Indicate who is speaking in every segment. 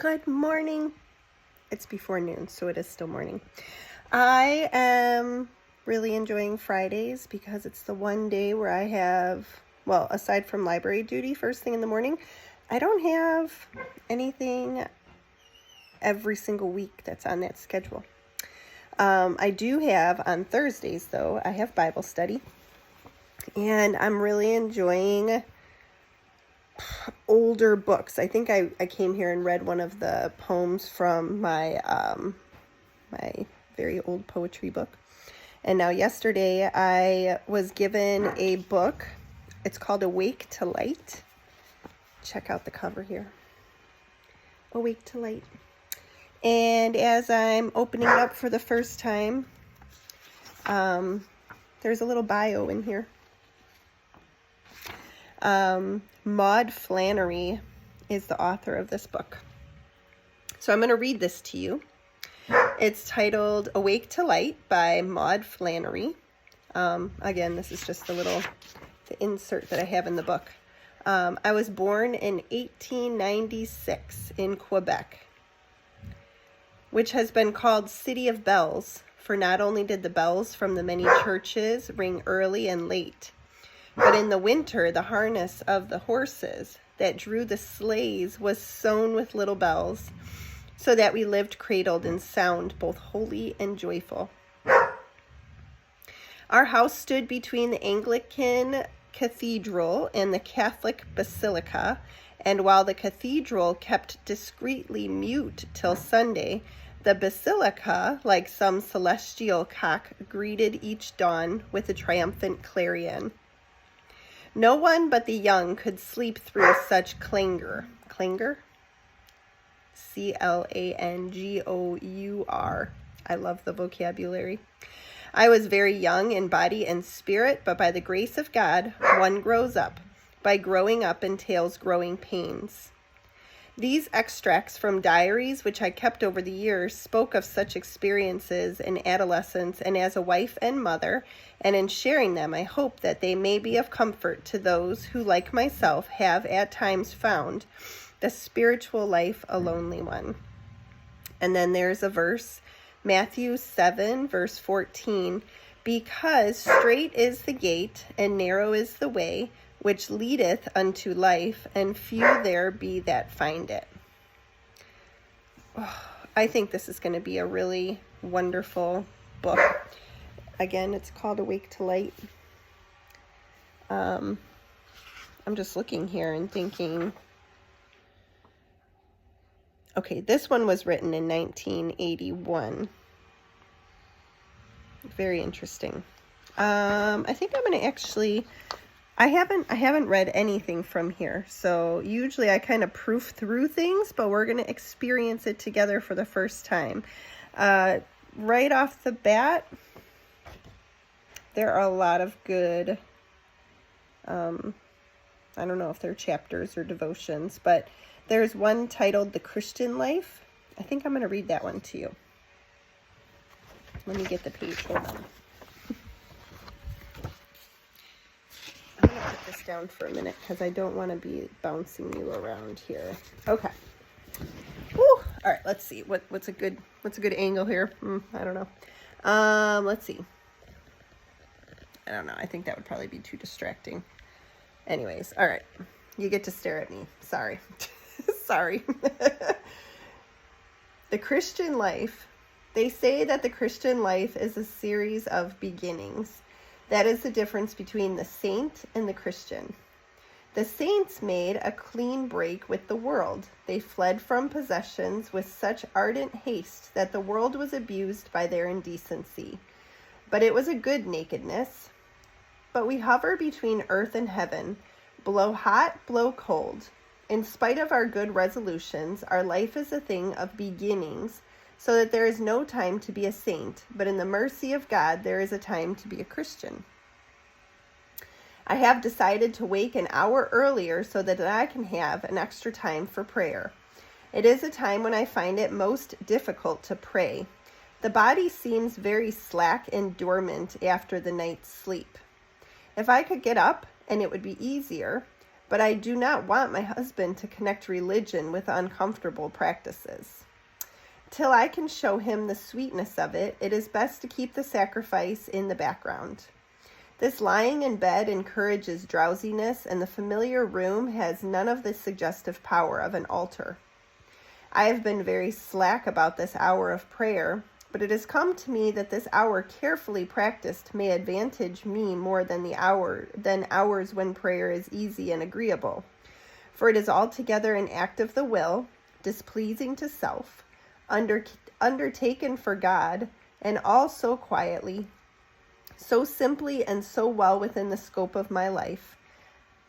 Speaker 1: Good morning. It's before noon, so it is still morning. I am really enjoying Fridays because it's the one day where I have, well, aside from library duty first thing in the morning, I don't have anything every single week that's on that schedule. I do have on Thursdays, though, I have Bible study, and I'm really enjoying older books. I think I came here and read one of the poems from my my very old poetry book. And now yesterday I was given a book. It's called Awake to Light. Check out the cover here. Awake to Light. And as I'm opening it up for the first time, there's a little bio in here. Maud Flannery is the author of this book. So I'm going to read this to you. It's titled Awake to Light by Maud Flannery. Again, this is just the insert that I have in the book. I was born in 1896 in Quebec, which has been called City of Bells, for not only did the bells from the many churches ring early and late, but in the winter the harness of the horses that drew the sleighs was sewn with little bells, so that we lived cradled in sound both holy and joyful. Our house stood between the Anglican cathedral and the Catholic basilica, and while the cathedral kept discreetly mute till Sunday, the basilica, like some celestial cock, greeted each dawn with a triumphant clarion. No one but the young could sleep through such clangor. Clangor? Clangour. I love the vocabulary. I was very young in body and spirit, but by the grace of God, one grows up. By growing up entails growing pains. These extracts from diaries which I kept over the years spoke of such experiences in adolescence and as a wife and mother, and in sharing them, I hope that they may be of comfort to those who, like myself, have at times found the spiritual life a lonely one. And then there's a verse, Matthew 7, verse 14, because strait is the gate and narrow is the way which leadeth unto life, and few there be that find it. Oh, I think this is going to be a really wonderful book. Again, it's called Awake to Light. I'm just looking here and thinking, okay, this one was written in 1981. Very interesting. I think I'm going to actually... I haven't read anything from here, so usually I kind of proof through things, but we're going to experience it together for the first time. Right off the bat, there are a lot of good, I don't know if they're chapters or devotions, but there's one titled The Christian Life. I think I'm going to read that one to you. Let me get the page, hold on. I'm going to put this down for a minute because I don't want to be bouncing you around here. Okay. Woo. All right, let's see. What's a good angle here? I don't know. Let's see. I don't know. I think that would probably be too distracting. Anyways, all right. You get to stare at me. Sorry. Sorry. The Christian life. They say that the Christian life is a series of beginnings. That is the difference between the saint and the Christian. The saints made a clean break with the world. They fled from possessions with such ardent haste that the world was abused by their indecency. But it was a good nakedness. But we hover between earth and heaven, blow hot, blow cold. In spite of our good resolutions, our life is a thing of beginnings, so that there is no time to be a saint, but in the mercy of God, there is a time to be a Christian. I have decided to wake an hour earlier so that I can have an extra time for prayer. It is a time when I find it most difficult to pray. The body seems very slack and dormant after the night's sleep. If I could get up, and it would be easier, but I do not want my husband to connect religion with uncomfortable practices. Till I can show him the sweetness of it, it is best to keep the sacrifice in the background. This lying in bed encourages drowsiness, and the familiar room has none of the suggestive power of an altar. I have been very slack about this hour of prayer, but it has come to me that this hour carefully practiced may advantage me more than hours when prayer is easy and agreeable. For it is altogether an act of the will, displeasing to self, undertaken for God, and all so quietly, so simply, and so well within the scope of my life.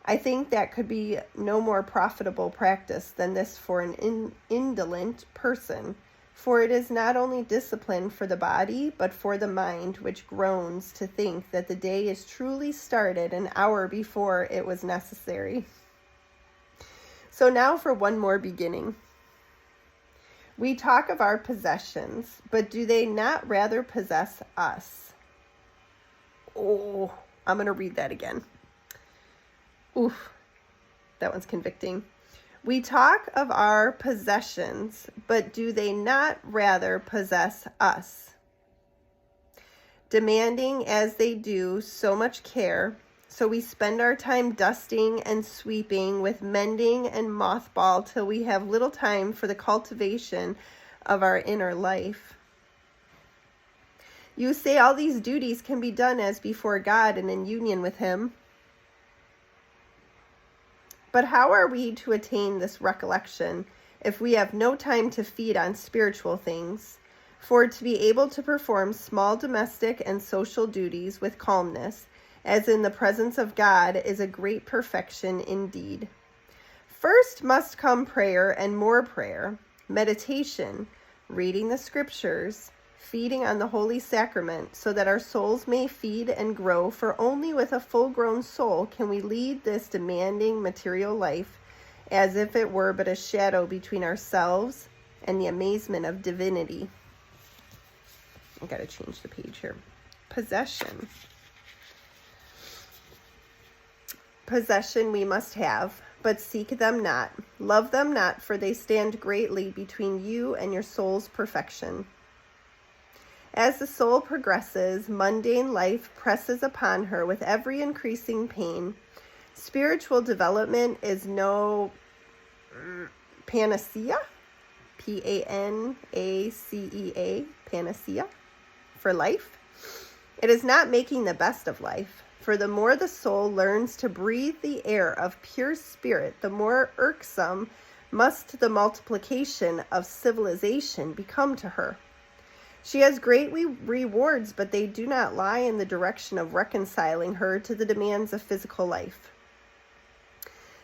Speaker 1: I think that could be no more profitable practice than this for an indolent person, for it is not only discipline for the body, but for the mind, which groans to think that the day is truly started an hour before it was necessary. So now for one more beginning. We talk of our possessions, but do they not rather possess us? Oh, I'm going to read that again. Oof, that one's convicting. We talk of our possessions, but do they not rather possess us? Demanding, as they do, so much care, so we spend our time dusting and sweeping, with mending and mothball, till we have little time for the cultivation of our inner life. You say all these duties can be done as before God and in union with Him. But how are we to attain this recollection if we have no time to feed on spiritual things? For to be able to perform small domestic and social duties with calmness, as in the presence of God, is a great perfection indeed. First must come prayer and more prayer, meditation, reading the scriptures, feeding on the holy sacrament, so that our souls may feed and grow, for only with a full-grown soul can we lead this demanding material life, as if it were but a shadow between ourselves and the amazement of divinity. I gotta change the page here. Possession. Possession we must have, but seek them not. Love them not, for they stand greatly between you and your soul's perfection. As the soul progresses, mundane life presses upon her with every increasing pain. Spiritual development is no panacea, P-A-N-A-C-E-A, panacea, for life. It is not making the best of life, for the more the soul learns to breathe the air of pure spirit, the more irksome must the multiplication of civilization become to her. She has great rewards, but they do not lie in the direction of reconciling her to the demands of physical life.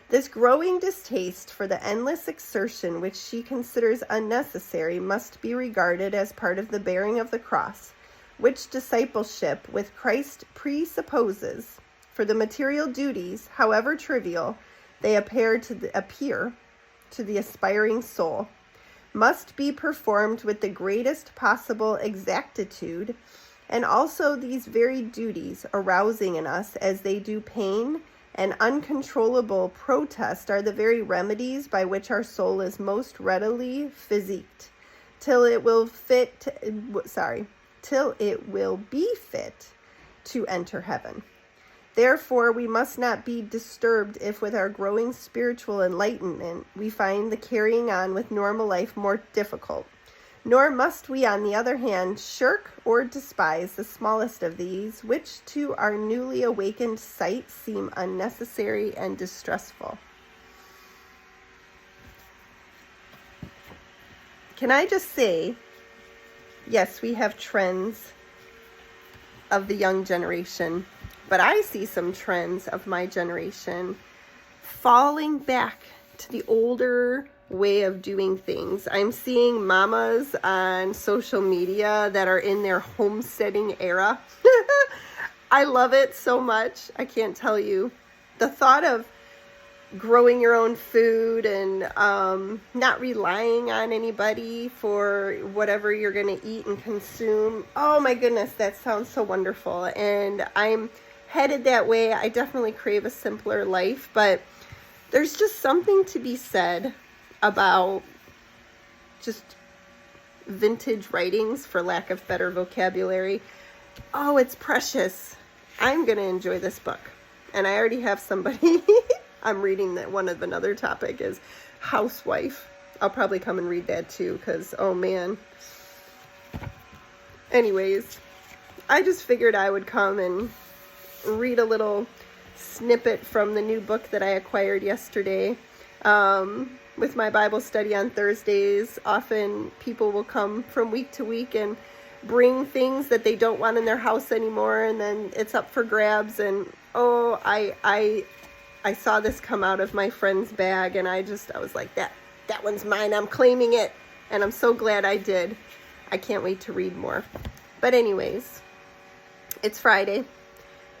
Speaker 1: This growing distaste for the endless exertion which she considers unnecessary must be regarded as part of the bearing of the cross, which discipleship with Christ presupposes. For the material duties, however trivial they appear to the aspiring soul, must be performed with the greatest possible exactitude, and also these very duties, arousing in us as they do pain and uncontrollable protest, are the very remedies by which our soul is most readily physiqued, till it will be fit to enter heaven. Therefore, we must not be disturbed if with our growing spiritual enlightenment we find the carrying on with normal life more difficult. Nor must we, on the other hand, shirk or despise the smallest of these, which to our newly awakened sight seem unnecessary and distressful. Can I just say, yes, we have trends of the young generation, but I see some trends of my generation falling back to the older way of doing things. I'm seeing mamas on social media that are in their homesteading era. I love it so much. I can't tell you. The thought of growing your own food and not relying on anybody for whatever you're going to eat and consume. Oh my goodness, that sounds so wonderful. And I'm headed that way. I definitely crave a simpler life, but There's just something to be said about just vintage writings, for lack of better vocabulary. Oh, it's precious. I'm going to enjoy this book. And I already have somebody I'm reading that one of another topic is housewife. I'll probably come and read that too, because, oh man. Anyways, I just figured I would come and read a little snippet from the new book that I acquired yesterday. With my Bible study on Thursdays, often people will come from week to week and bring things that they don't want in their house anymore, and then it's up for grabs. And oh, I saw this come out of my friend's bag, and I was like, that one's mine. I'm claiming it, and I'm so glad I did. I can't wait to read more. But anyways, it's Friday,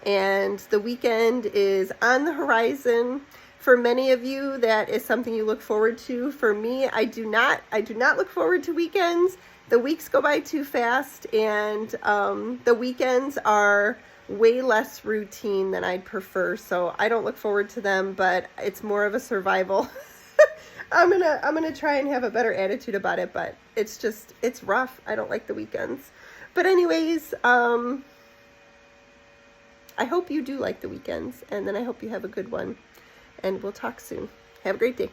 Speaker 1: and the weekend is on the horizon. For many of you, that is something you look forward to. For me, I do not look forward to weekends. The weeks go by too fast, and the weekends are way less routine than I'd prefer. So I don't look forward to them, but it's more of a survival. I'm gonna try and have a better attitude about it, but it's rough. I don't like the weekends. But anyways, I hope you do like the weekends, and then I hope you have a good one. And we'll talk soon. Have a great day.